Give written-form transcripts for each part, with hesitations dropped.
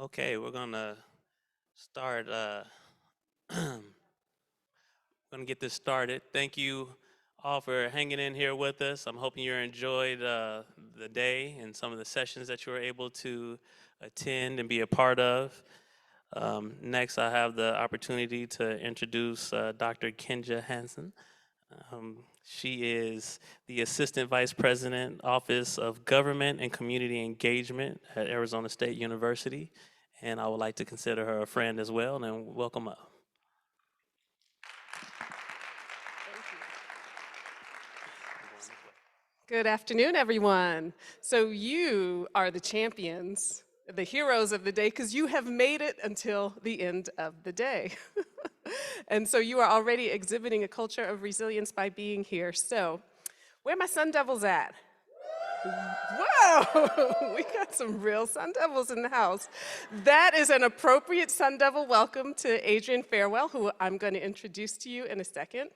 Okay, we're gonna start. We're gonna get this started. Thank you all for hanging in here with us. I'm hoping you enjoyed the day and some of the sessions that you were able to attend and be a part of. Next, I have the opportunity to introduce Dr. Kenja Hansen. She is the Assistant Vice President, Office of Government and Community Engagement at Arizona State University. And I would like to consider her a friend as well, and welcome up. Good afternoon, everyone. So you are the champions, the heroes of the day, because you have made it until the end of the day. And so you are already exhibiting a culture of resilience by being here. So where are my Sun Devils at? Whoa, we got some real Sun Devils in the house. That is an appropriate Sun Devil welcome to Adrian Farewell, who I'm going to introduce to you in a second.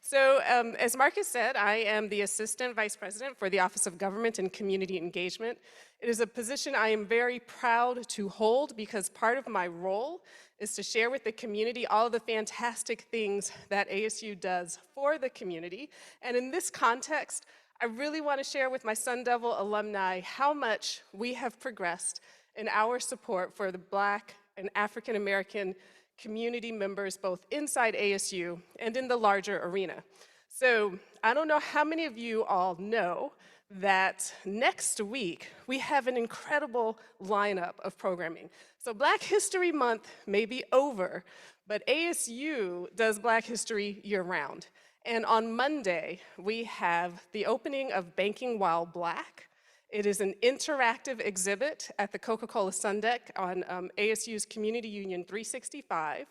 So as Marcus said, I am the Assistant Vice President for the Office of Government and Community Engagement. It is a position I am very proud to hold because part of my role is to share with the community all of the fantastic things that ASU does for the community. And in this context, I really want to share with my Sun Devil alumni how much we have progressed in our support for the Black and African American community members both inside ASU and in the larger arena. So I don't know how many of you all know that next week we have an incredible lineup of programming. So Black History Month may be over, but ASU does Black History year-round. And on Monday, we have the opening of Banking While Black. It is an interactive exhibit at the Coca-Cola Sun Deck on ASU's Community Union 365,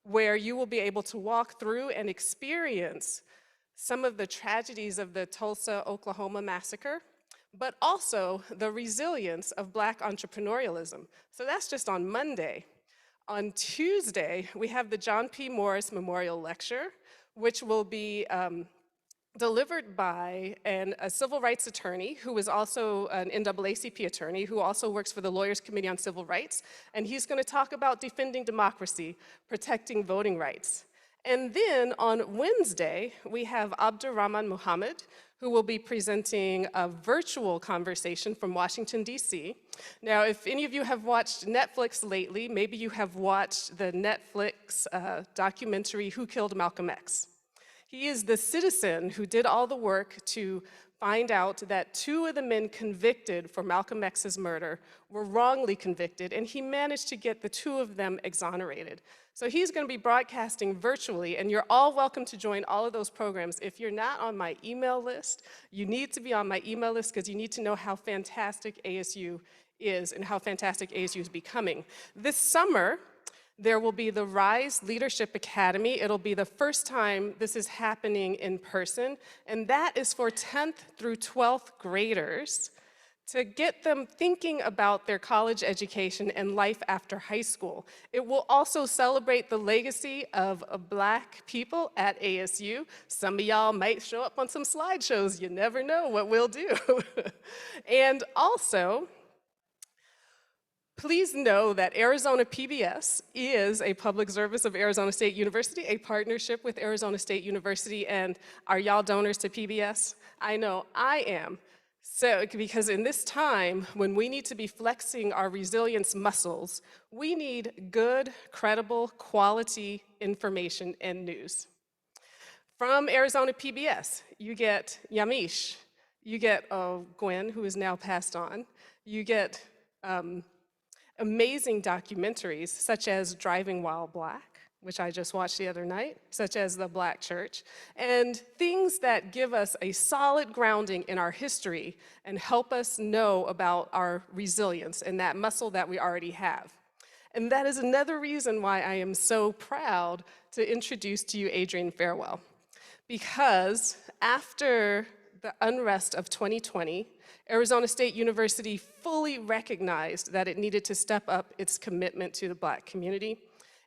where you will be able to walk through and experience some of the tragedies of the Tulsa, Oklahoma massacre, but also the resilience of Black entrepreneurialism. So that's just on Monday. On Tuesday, we have the John P. Morris Memorial Lecture, which will be delivered by a civil rights attorney who is also an NAACP attorney who also works for the Lawyers Committee on Civil Rights. And he's going to talk about defending democracy, protecting voting rights. And then on Wednesday, we have Abdurrahman Muhammad, who will be presenting a virtual conversation from Washington, D.C. Now, if any of you have watched Netflix lately, maybe you have watched the Netflix documentary, Who Killed Malcolm X? He is the citizen who did all the work to find out that two of the men convicted for Malcolm X's murder were wrongly convicted, and he managed to get the two of them exonerated. So he's going to be broadcasting virtually, and you're all welcome to join all of those programs. If you're not on my email list, you need to be on my email list because you need to know how fantastic ASU is and how fantastic ASU is becoming. This summer, there will be the Rise Leadership Academy. It'll be the first time this is happening in person, and that is for 10th through 12th graders to get them thinking about their college education and life after high school. It will also celebrate the legacy of Black people at ASU. Some of y'all might show up on some slideshows. You never know what we'll do. And also, please know that Arizona PBS is a public service of Arizona State University, a partnership with Arizona State University. And are y'all donors to PBS? I know I am. So, because in this time, when we need to be flexing our resilience muscles, we need good, credible, quality information and news. From Arizona PBS, you get Yamish, you get Gwen, who is now passed on, you get amazing documentaries such as Driving While Black, which I just watched the other night, such as The Black Church, and things that give us a solid grounding in our history and help us know about our resilience and that muscle that we already have. And that is another reason why I am so proud to introduce to you Adrian Farewell. Because after the unrest of 2020, Arizona State University fully recognized that it needed to step up its commitment to the Black community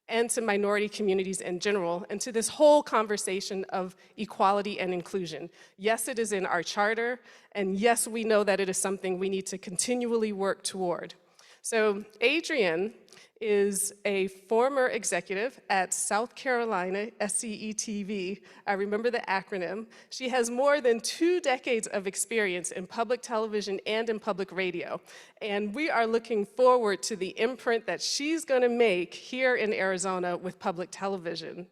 and to minority communities in general, and to this whole conversation of equality and inclusion. Yes, it is in our charter, and yes, we know that it is something we need to continually work toward. So Adrian is a former executive at South Carolina SCETV. I remember the acronym. She has more than 2 decades of experience in public television and in public radio. And we are looking forward to the imprint that she's going to make here in Arizona with public television.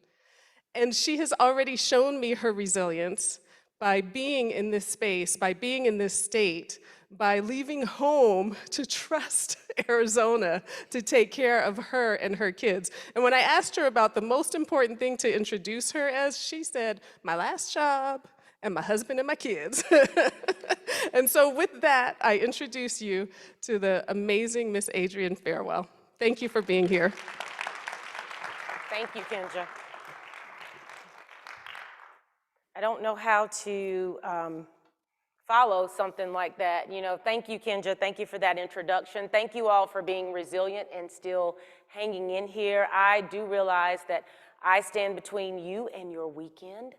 And she has already shown me her resilience by being in this space, by being in this state, by leaving home to trust Arizona to take care of her and her kids. And when I asked her about the most important thing to introduce her as, she said, my last job and my husband and my kids. And so with that, I introduce you to the amazing Miss Adrienne Farewell. Thank you for being here. Thank you, Kenja. I don't know how to follow something like that. You know, thank you, Kenja. Thank you for that introduction. Thank you all for being resilient and still hanging in here. I do realize that I stand between you and your weekend.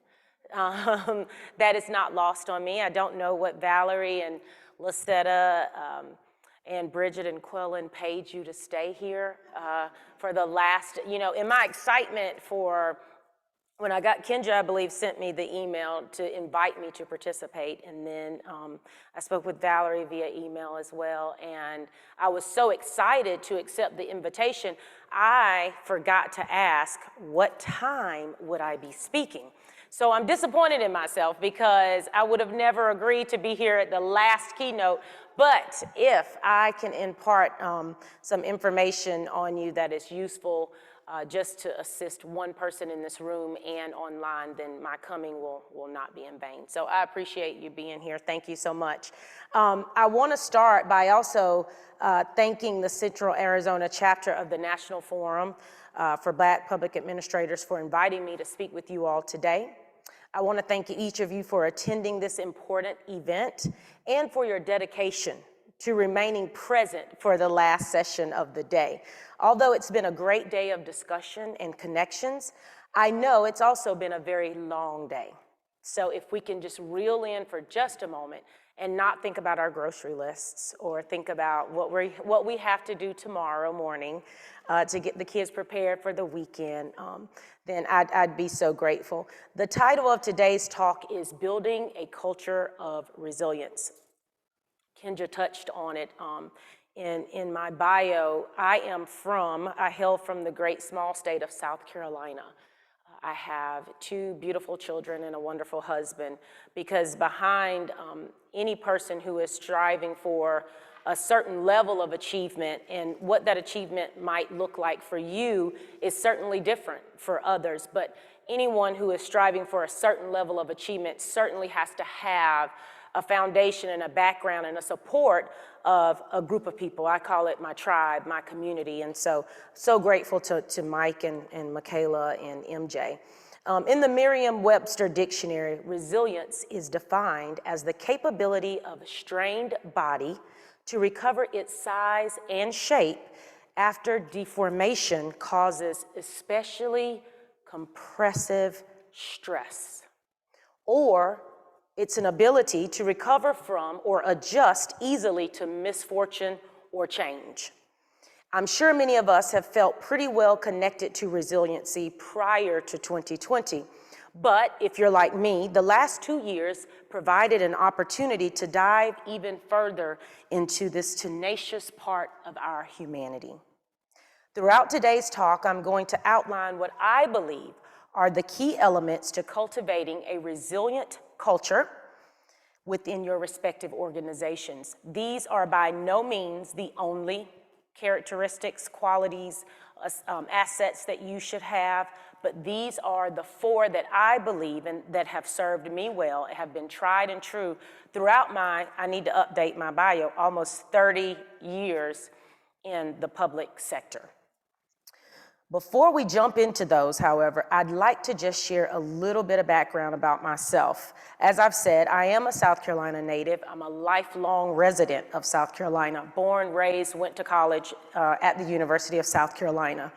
That is not lost on me. I don't know what Valerie and Lisetta and Bridget and Quillen paid you to stay here for the last, you know, in my excitement for when I got, Kenja, I believe, sent me the email to invite me to participate, and then I spoke with Valerie via email as well, and I was so excited to accept the invitation, I forgot to ask what time would I be speaking. So I'm disappointed in myself because I would have never agreed to be here at the last keynote, but if I can impart some information on you that is useful just to assist one person in this room and online, then my coming will not be in vain. So I appreciate you being here. Thank you so much. I want to start by also thanking the Central Arizona chapter of the National Forum for Black Public Administrators for inviting me to speak with you all today. I want to thank each of you for attending this important event and for your dedication to remaining present for the last session of the day. Although it's been a great day of discussion and connections, I know it's also been a very long day. So if we can just reel in for just a moment and not think about our grocery lists or think about what we have to do tomorrow morning to get the kids prepared for the weekend, then I'd be so grateful. The title of today's talk is Building a Culture of Resilience. Kenja touched on it in my bio. I hail from the great small state of South Carolina. I have 2 beautiful children and a wonderful husband, because behind any person who is striving for a certain level of achievement, and what that achievement might look like for you is certainly different for others, but anyone who is striving for a certain level of achievement certainly has to have a foundation and a background and a support of a group of people. I call it my tribe, my community, and so grateful to Mike and Michaela and MJ. In the Merriam-Webster dictionary, resilience is defined as the capability of a strained body to recover its size and shape after deformation causes especially compressive stress, or it's an ability to recover from or adjust easily to misfortune or change. I'm sure many of us have felt pretty well connected to resiliency prior to 2020. But if you're like me, the last 2 years provided an opportunity to dive even further into this tenacious part of our humanity. Throughout today's talk, I'm going to outline what I believe are the key elements to cultivating a resilient culture within your respective organizations. These are by no means the only characteristics, qualities, assets that you should have, but these are the 4 that I believe and that have served me well, have been tried and true throughout I need to update my bio, almost 30 years in the public sector. Before we jump into those, however, I'd like to just share a little bit of background about myself. As I've said, I am a South Carolina native. I'm a lifelong resident of South Carolina, born, raised, went to college at the University of South Carolina.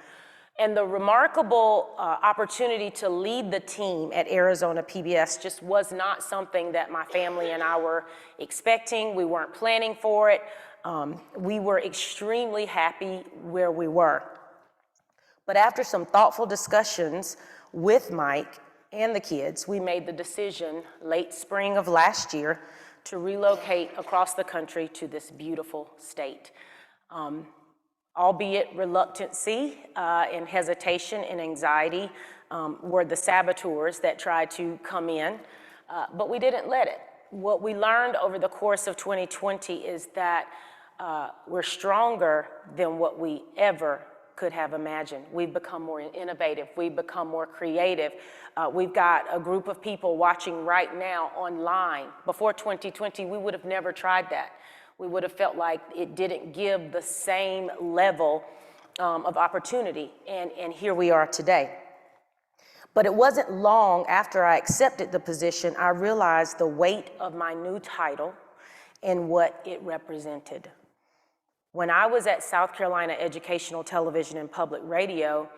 And the remarkable opportunity to lead the team at Arizona PBS just was not something that my family and I were expecting. We weren't planning for it. We were extremely happy where we were. But after some thoughtful discussions with Mike and the kids, we made the decision late spring of last year to relocate across the country to this beautiful state. Albeit reluctancy and hesitation and anxiety were the saboteurs that tried to come in, but we didn't let it. What we learned over the course of 2020 is that we're stronger than what we ever could have imagined. We've become more innovative. We've become more creative. We've got a group of people watching right now online. Before 2020, we would have never tried that. We would have felt like it didn't give the same level of opportunity, and here we are today. But it wasn't long after I accepted the position, I realized the weight of my new title and what it represented. When I was at South Carolina Educational Television and Public Radio,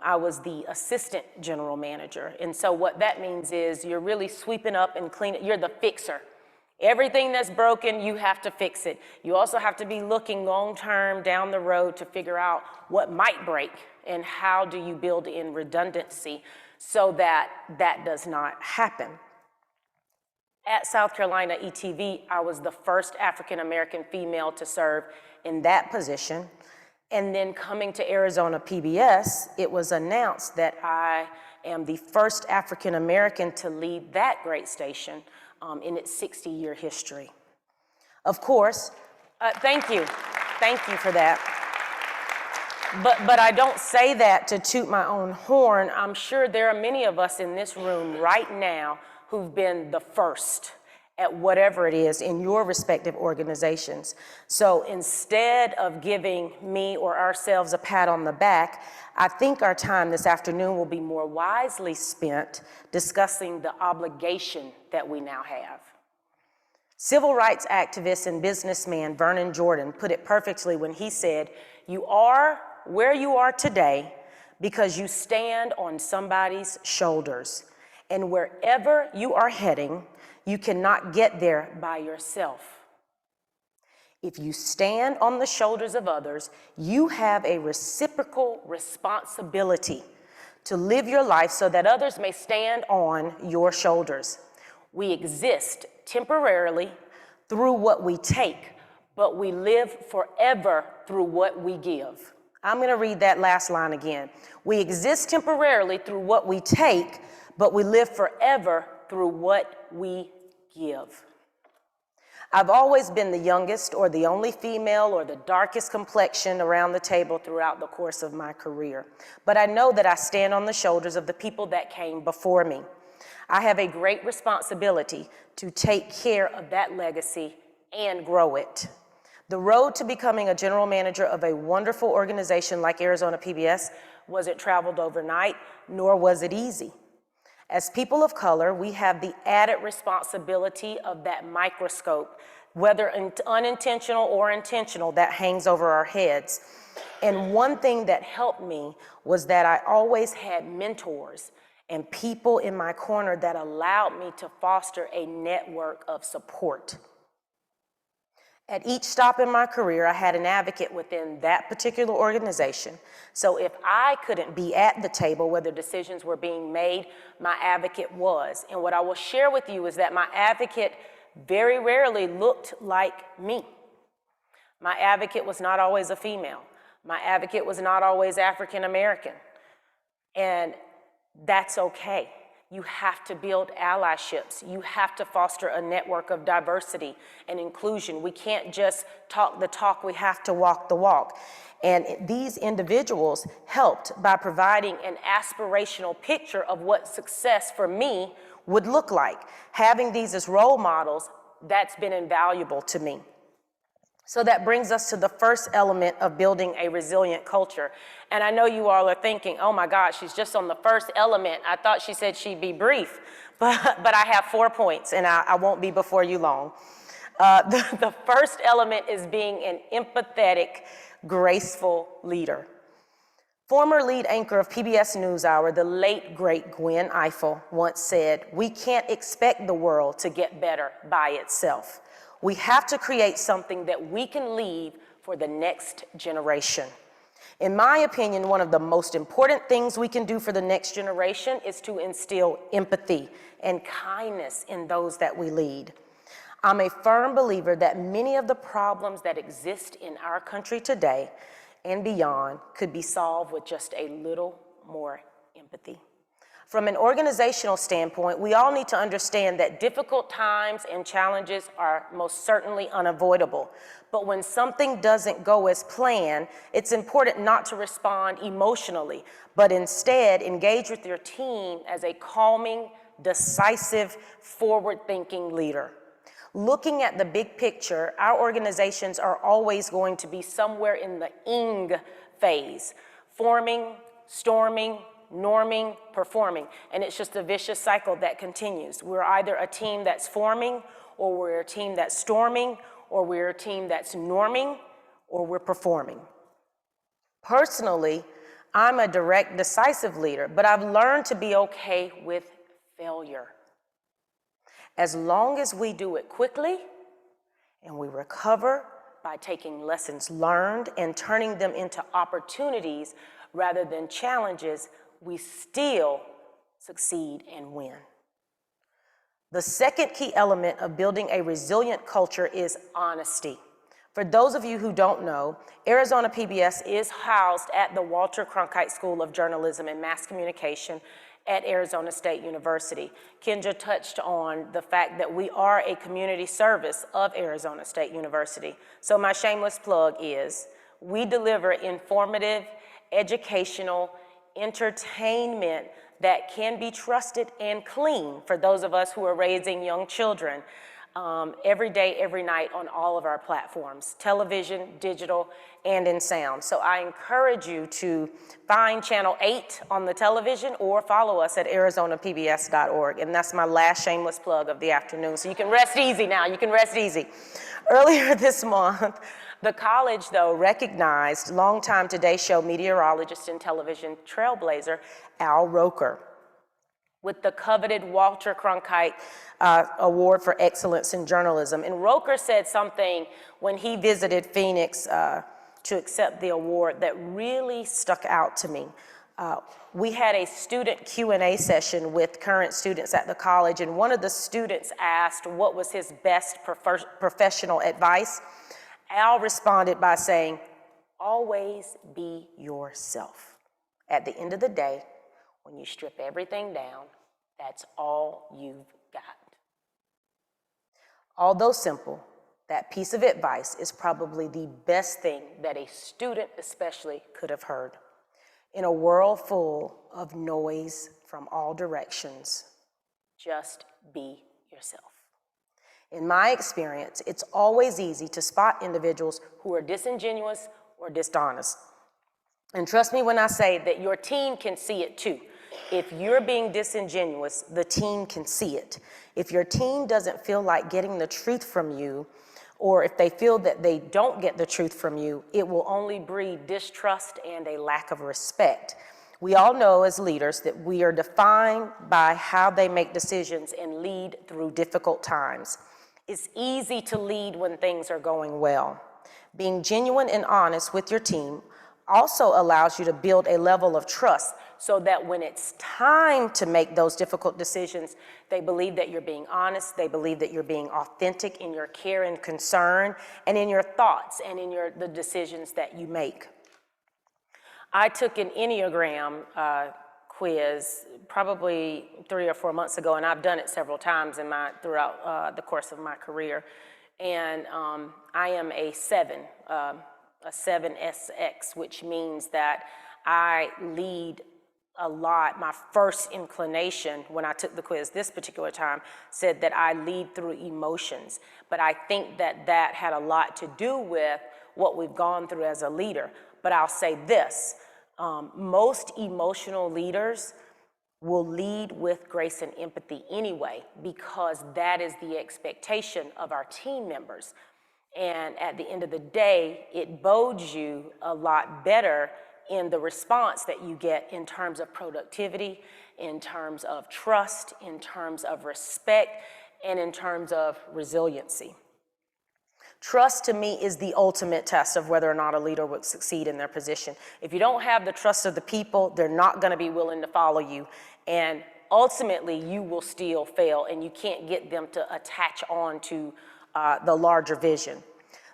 I was the assistant general manager. And so what that means is you're really sweeping up and cleaning, you're the fixer. Everything that's broken, you have to fix it. You also have to be looking long-term down the road to figure out what might break and how do you build in redundancy so that that does not happen. At South Carolina ETV, I was the first African-American female to serve in that position. And then coming to Arizona PBS, it was announced that I am the first African-American to lead that great station in its 60-year history. Of course, thank you for that. But I don't say that to toot my own horn. I'm sure there are many of us in this room right now who've been the first at whatever it is in your respective organizations. So instead of giving me or ourselves a pat on the back, I think our time this afternoon will be more wisely spent discussing the obligation that we now have. Civil rights activist and businessman Vernon Jordan put it perfectly when he said, "You are where you are today because you stand on somebody's shoulders. And wherever you are heading, you cannot get there by yourself. If you stand on the shoulders of others, you have a reciprocal responsibility to live your life so that others may stand on your shoulders. We exist temporarily through what we take, but we live forever through what we give." I'm going to read that last line again. We exist temporarily through what we take, but we live forever through what we give. I've always been the youngest or the only female or the darkest complexion around the table throughout the course of my career. But I know that I stand on the shoulders of the people that came before me. I have a great responsibility to take care of that legacy and grow it. The road to becoming a general manager of a wonderful organization like Arizona PBS wasn't traveled overnight, nor was it easy. As people of color, we have the added responsibility of that microscope, whether unintentional or intentional, that hangs over our heads. And one thing that helped me was that I always had mentors and people in my corner that allowed me to foster a network of support. At each stop in my career, I had an advocate within that particular organization. So if I couldn't be at the table where the decisions were being made, my advocate was. And what I will share with you is that my advocate very rarely looked like me. My advocate was not always a female. My advocate was not always African American. And that's okay. You have to build allyships. You have to foster a network of diversity and inclusion. We can't just talk the talk, we have to walk the walk. And these individuals helped by providing an aspirational picture of what success for me would look like. Having these as role models, that's been invaluable to me. So that brings us to the first element of building a resilient culture. And I know you all are thinking, oh my God, she's just on the first element. I thought she said she'd be brief, but I have 4 points and I won't be before you long. The first element is being an empathetic, graceful leader. Former lead anchor of PBS NewsHour, the late great Gwen Ifill, once said, "We can't expect the world to get better by itself. We have to create something that we can leave for the next generation." In my opinion, one of the most important things we can do for the next generation is to instill empathy and kindness in those that we lead. I'm a firm believer that many of the problems that exist in our country today and beyond could be solved with just a little more empathy. From an organizational standpoint, we all need to understand that difficult times and challenges are most certainly unavoidable. But when something doesn't go as planned, it's important not to respond emotionally, but instead engage with your team as a calming, decisive, forward-thinking leader. Looking at the big picture, our organizations are always going to be somewhere in the ing phase, forming, storming, norming, performing, and it's just a vicious cycle that continues. We're either a team that's forming, or we're a team that's storming, or we're a team that's norming, or we're performing. Personally, I'm a direct, decisive leader, but I've learned to be okay with failure. As long as we do it quickly and we recover by taking lessons learned and turning them into opportunities rather than challenges, we still succeed and win. The second key element of building a resilient culture is honesty. For those of you who don't know, Arizona PBS is housed at the Walter Cronkite School of Journalism and Mass Communication at Arizona State University. Kendra touched on the fact that we are a community service of Arizona State University. So my shameless plug is, we deliver informative, educational, entertainment that can be trusted and clean for those of us who are raising young children every day, every night on all of our platforms, television, digital, and in sound. So I encourage you to find Channel 8 on the television or follow us at arizonapbs.org. And that's my last shameless plug of the afternoon. So you can rest easy now, you can rest easy. Earlier this month, the college, though, recognized longtime Today Show meteorologist and television trailblazer Al Roker with the coveted Walter Cronkite Award for Excellence in Journalism. And Roker said something when he visited Phoenix to accept the award that really stuck out to me. We had a student Q&A session with current students at the college, and one of the students asked what was his best professional advice. Al responded by saying, always be yourself. At the end of the day, when you strip everything down, that's all you've got. Although simple, that piece of advice is probably the best thing that a student especially could have heard. In a world full of noise from all directions, just be yourself. In my experience, it's always easy to spot individuals who are disingenuous or dishonest. And trust me when I say that your team can see it too. If you're being disingenuous, the team can see it. If your team doesn't feel like getting the truth from you, or if they feel that they don't get the truth from you, it will only breed distrust and a lack of respect. We all know as leaders that we are defined by how they make decisions and lead through difficult times. It's easy to lead when things are going well. Being genuine and honest with your team also allows you to build a level of trust so that when it's time to make those difficult decisions, they believe that you're being honest, they believe that you're being authentic in your care and concern, and in your thoughts and in the decisions that you make. I took an Enneagram quiz probably 3 or 4 months ago, and I've done it several times throughout the course of my career. And I am a 7, a 7SX, which means that I lead a lot. My first inclination when I took the quiz this particular time said that I lead through emotions. But I think that that had a lot to do with what we've gone through as a leader. But I'll say this, most emotional leaders will lead with grace and empathy anyway, because that is the expectation of our team members. And at the end of the day, it bodes you a lot better in the response that you get in terms of productivity, in terms of trust, in terms of respect, and in terms of resiliency. Trust to me is the ultimate test of whether or not a leader would succeed in their position. If you don't have the trust of the people, they're not going to be willing to follow you. And ultimately, you will still fail, and you can't get them to attach on to the larger vision.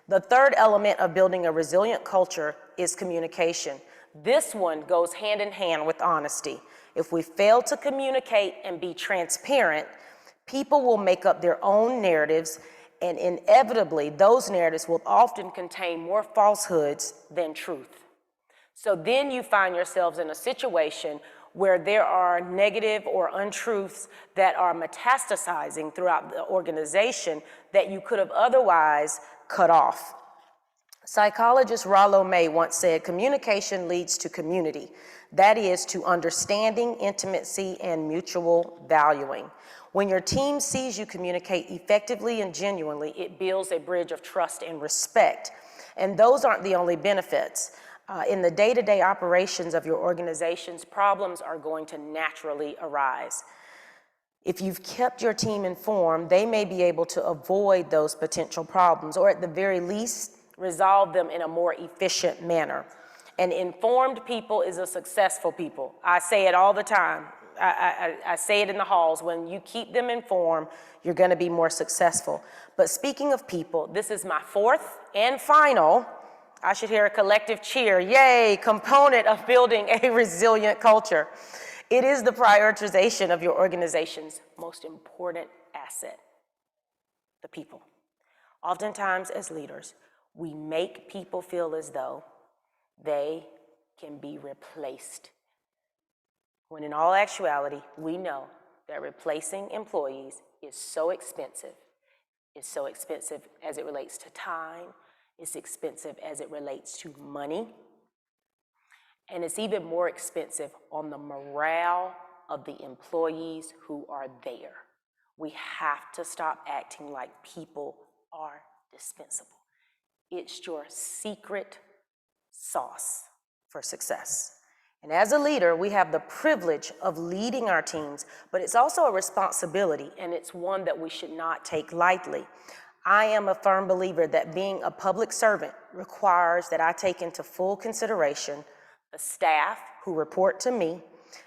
The third element of building a resilient culture is communication. This one goes hand in hand with honesty. If we fail to communicate and be transparent, people will make up their own narratives, and inevitably, those narratives will often contain more falsehoods than truth. So then you find yourselves in a situation where there are negative or untruths that are metastasizing throughout the organization that you could have otherwise cut off. Psychologist Rollo May once said, communication leads to community. That is, to understanding, intimacy, and mutual valuing. When your team sees you communicate effectively and genuinely, it builds a bridge of trust and respect. And those aren't the only benefits. In the day-to-day operations of your organizations, problems are going to naturally arise. If you've kept your team informed, they may be able to avoid those potential problems, or at the very least, resolve them in a more efficient manner. An informed people is a successful people. I say it all the time. I say it in the halls. When you keep them informed, you're going to be more successful. But speaking of people, this is my fourth and final, I should hear a collective cheer, yay, component of building a resilient culture. It is the prioritization of your organization's most important asset, the people. Oftentimes as leaders, we make people feel as though they can be replaced, when in all actuality, we know that replacing employees is so expensive. It's so expensive as it relates to time, it's expensive as it relates to money, and it's even more expensive on the morale of the employees who are there. We have to stop acting like people are dispensable. It's your secret sauce for success. And as a leader, we have the privilege of leading our teams, but it's also a responsibility, and it's one that we should not take lightly. I am a firm believer that being a public servant requires that I take into full consideration the staff who report to me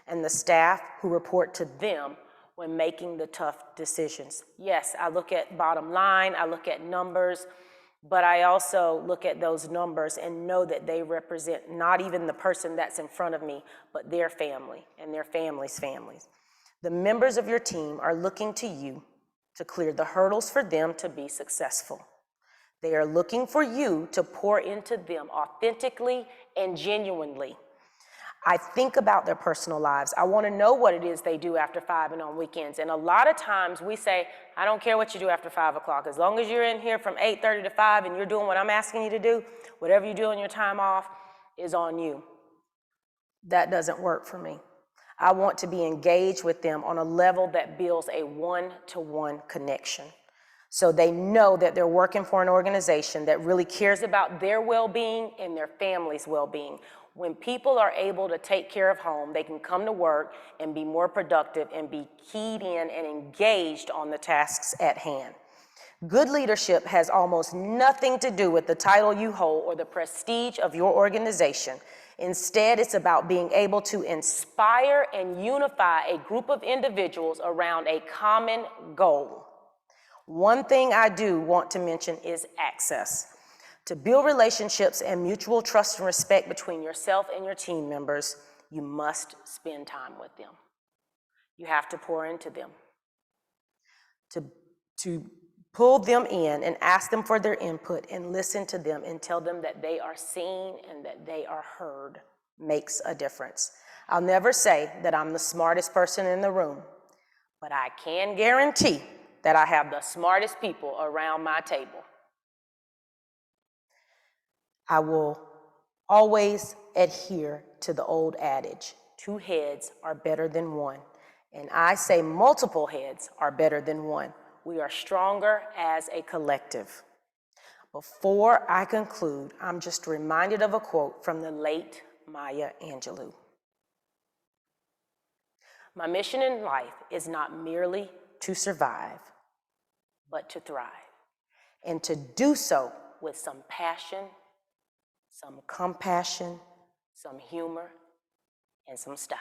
and the staff who report to them when making the tough decisions. Yes, I look at bottom line, I look at numbers, but I also look at those numbers and know that they represent not even the person that's in front of me, but their family and their family's families. The members of your team are looking to you to clear the hurdles for them to be successful. They are looking for you to pour into them authentically and genuinely. I think about their personal lives. I want to know what it is they do after 5 and on weekends. And a lot of times we say, I don't care what you do after 5 o'clock. As long as you're in here from 8:30 to 5 and you're doing what I'm asking you to do, whatever you do in your time off is on you. That doesn't work for me. I want to be engaged with them on a level that builds a one-to-one connection. So they know that they're working for an organization that really cares about their well-being and their family's well-being. When people are able to take care of home, they can come to work and be more productive and be keyed in and engaged on the tasks at hand. Good leadership has almost nothing to do with the title you hold or the prestige of your organization. Instead, it's about being able to inspire and unify a group of individuals around a common goal. One thing I do want to mention is access. To build relationships and mutual trust and respect between yourself and your team members, you must spend time with them. You have to pour into them. To pull them in and ask them for their input and listen to them and tell them that they are seen and that they are heard makes a difference. I'll never say that I'm the smartest person in the room, but I can guarantee that I have the smartest people around my table. I will always adhere to the old adage, 2 heads are better than one. And I say multiple heads are better than one. We are stronger as a collective. Before I conclude, I'm just reminded of a quote from the late Maya Angelou. My mission in life is not merely to survive, but to thrive. and to do so with some passion, some compassion, some humor, and some style.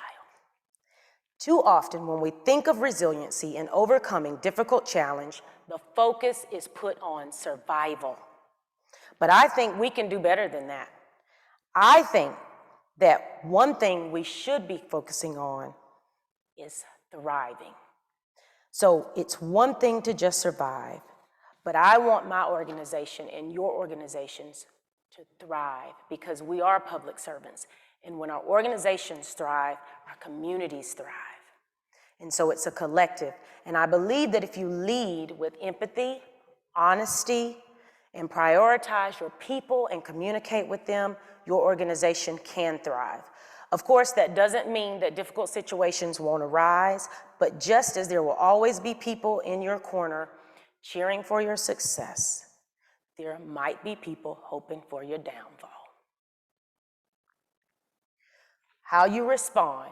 Too often, when we think of resiliency and overcoming difficult challenge, the focus is put on survival. But I think we can do better than that. I think that one thing we should be focusing on is thriving. So it's one thing to just survive, but I want my organization and your organizations to thrive because we are public servants. And when our organizations thrive, our communities thrive. And so it's a collective. And I believe that if you lead with empathy, honesty, and prioritize your people and communicate with them, your organization can thrive. Of course, that doesn't mean that difficult situations won't arise, but just as there will always be people in your corner cheering for your success, there might be people hoping for your downfall. How you respond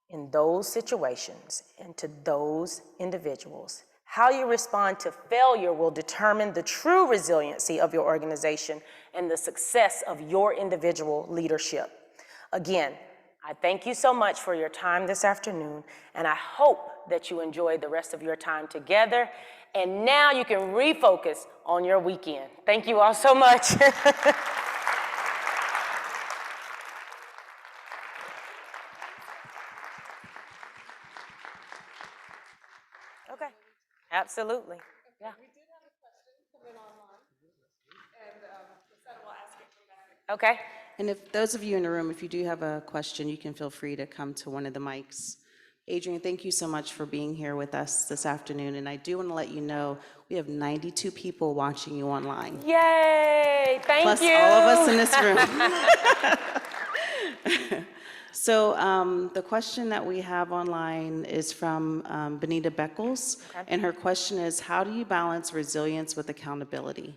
in those situations and to those individuals, how you respond to failure will determine the true resiliency of your organization and the success of your individual leadership. Again, I thank you so much for your time this afternoon, and I hope that you enjoyed the rest of your time together. And now you can refocus on your weekend. Thank you all so much. Okay, absolutely. Yeah. We did have a question come in online, and Lucetta will ask it from back. Okay. And if those of you in the room, if you do have a question, you can feel free to come to one of the mics. Adrian, thank you so much for being here with us this afternoon. And I do want to let you know we have 92 people watching you online. Yay! Thank Plus you. all of us in this room. So the question that we have online is from Benita Beckles. Okay. And her question is, how do you balance resilience with accountability?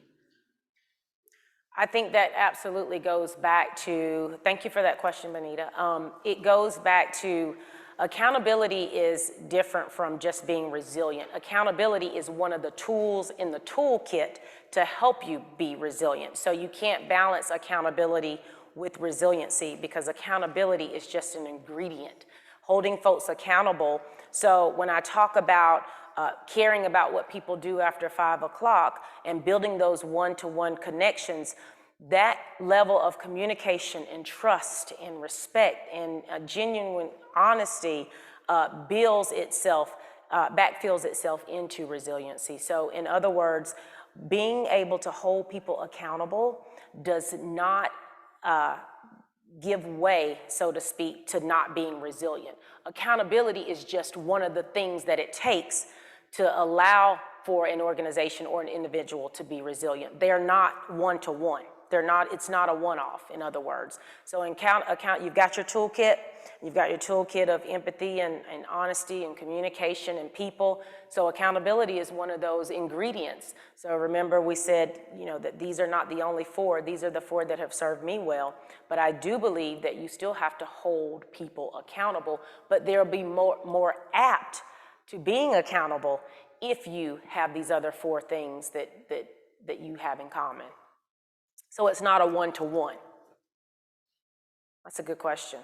I think that absolutely goes back to, thank you for that question, Benita. It goes back to accountability is different from just being resilient. Accountability is one of the tools in the toolkit to help you be resilient. So you can't balance accountability with resiliency because accountability is just an ingredient. Holding folks accountable. So when I talk about caring about what people do after 5 o'clock and building those one-to-one connections, that level of communication and trust and respect and genuine honesty backfills itself into resiliency. So in other words, being able to hold people accountable does not give way, so to speak, to not being resilient. Accountability is just one of the things that it takes to allow for an organization or an individual to be resilient. They're not one-to-one. It's not a one-off, in other words. So in you've got your toolkit. You've got your toolkit of empathy and honesty and communication and people. So accountability is one of those ingredients. So remember we said, that these are not the only 4. These are the 4 that have served me well. But I do believe that you still have to hold people accountable, but they'll be more apt to being accountable if you have these other 4 things that you have in common. So it's not a one-to-one. That's a good question.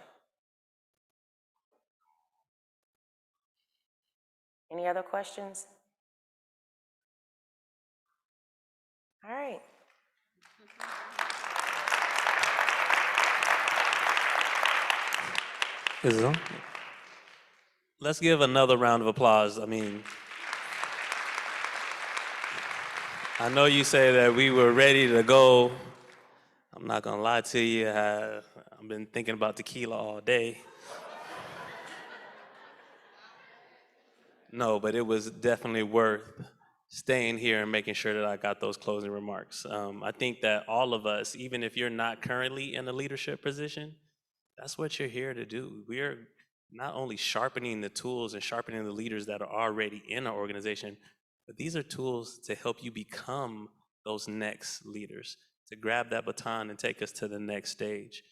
Any other questions? All right. Is it on? Let's give another round of applause. I mean, I know you say that we were ready to go. I'm not gonna lie to you. I've been thinking about tequila all day. No, but it was definitely worth staying here and making sure that I got those closing remarks. I think that all of us, even if you're not currently in a leadership position, that's what you're here to do. We're not only sharpening the tools and sharpening the leaders that are already in our organization, but these are tools to help you become those next leaders, to grab that baton and take us to the next stage.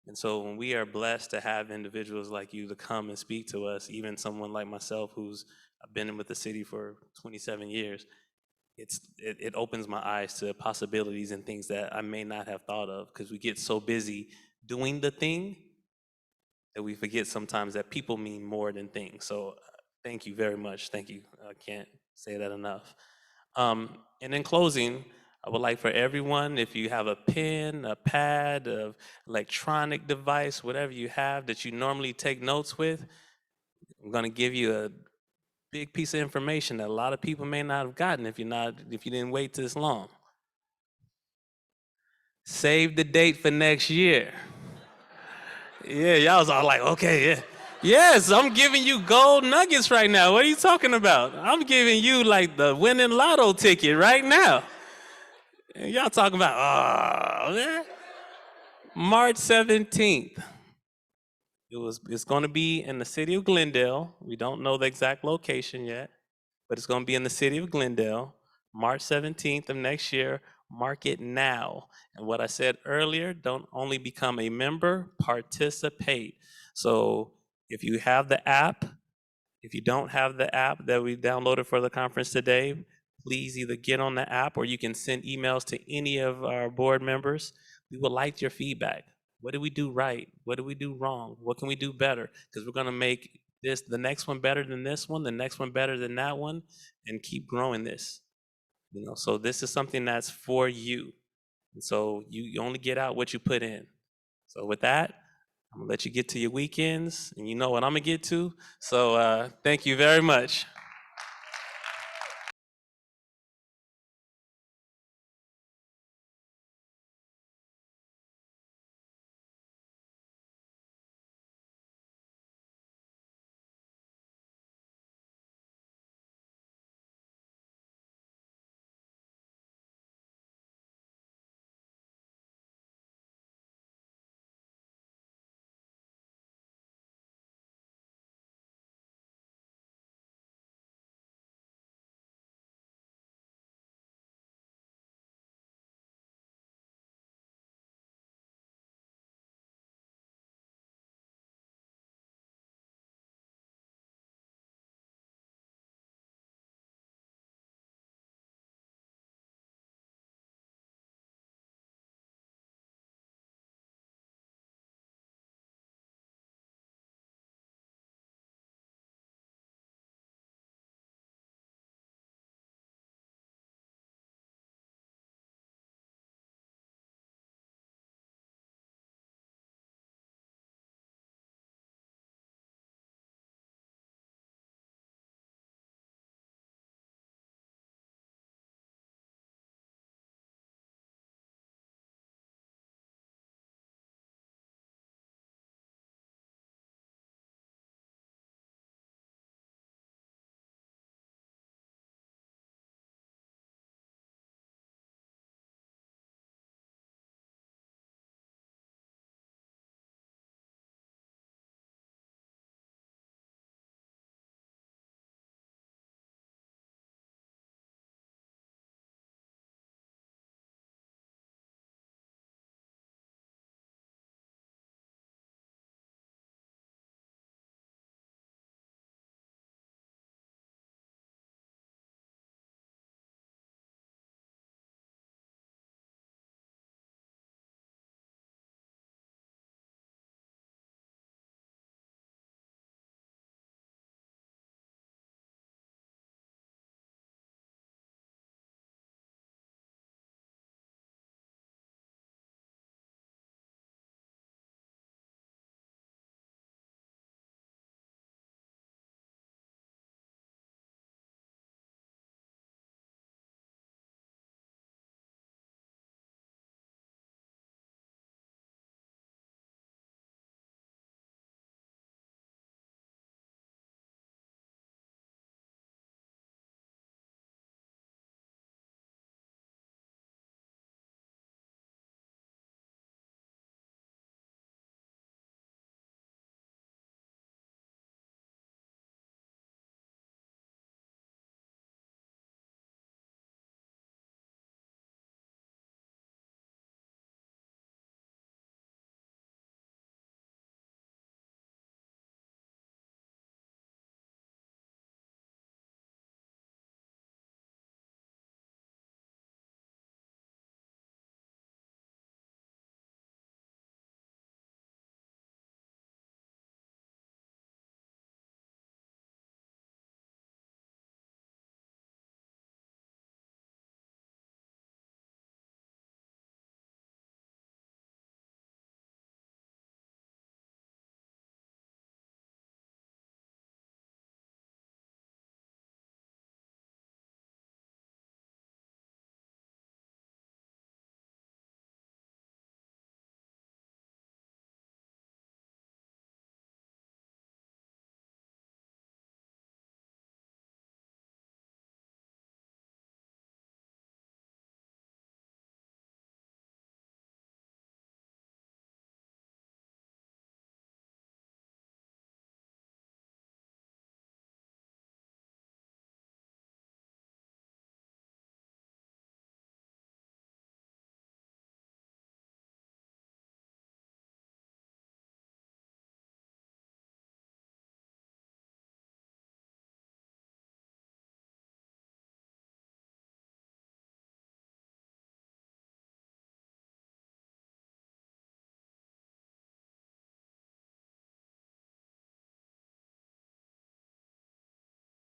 And so when we are blessed to have individuals like you to come and speak to us, even someone like myself who's I've been with the city for 27 years, it opens my eyes to possibilities and things that I may not have thought of, because we get so busy doing the thing that we forget sometimes that people mean more than things. So thank you very much. Thank you. I can't say that enough. And in closing, I would like for everyone, if you have a pen, a pad, a electronic device, whatever you have that you normally take notes with, I'm going to give you a big piece of information that a lot of people may not have gotten if you didn't wait this long. Save the date for next year. Yeah, y'all was all like, okay, yeah. Yes, I'm giving you gold nuggets right now. What are you talking about? I'm giving you like the winning lotto ticket right now. And y'all talking about, oh, man. March 17th. It's going to be in the city of Glendale. We don't know the exact location yet, but it's going to be in the city of Glendale, March 17th of next year. Mark it now. And what I said earlier, don't only become a member, participate. So if you have the app, if you don't have the app that we downloaded for the conference today, please either get on the app or you can send emails to any of our board members. We would like your feedback. What did we do right? What did we do wrong? What can we do better? Because we're going to make the next one better than this one, the next one better than that one, and keep growing this. So this is something that's for you. And so you only get out what you put in. So with that, I'm gonna let you get to your weekends, and you know what I'm gonna get to. So thank you very much.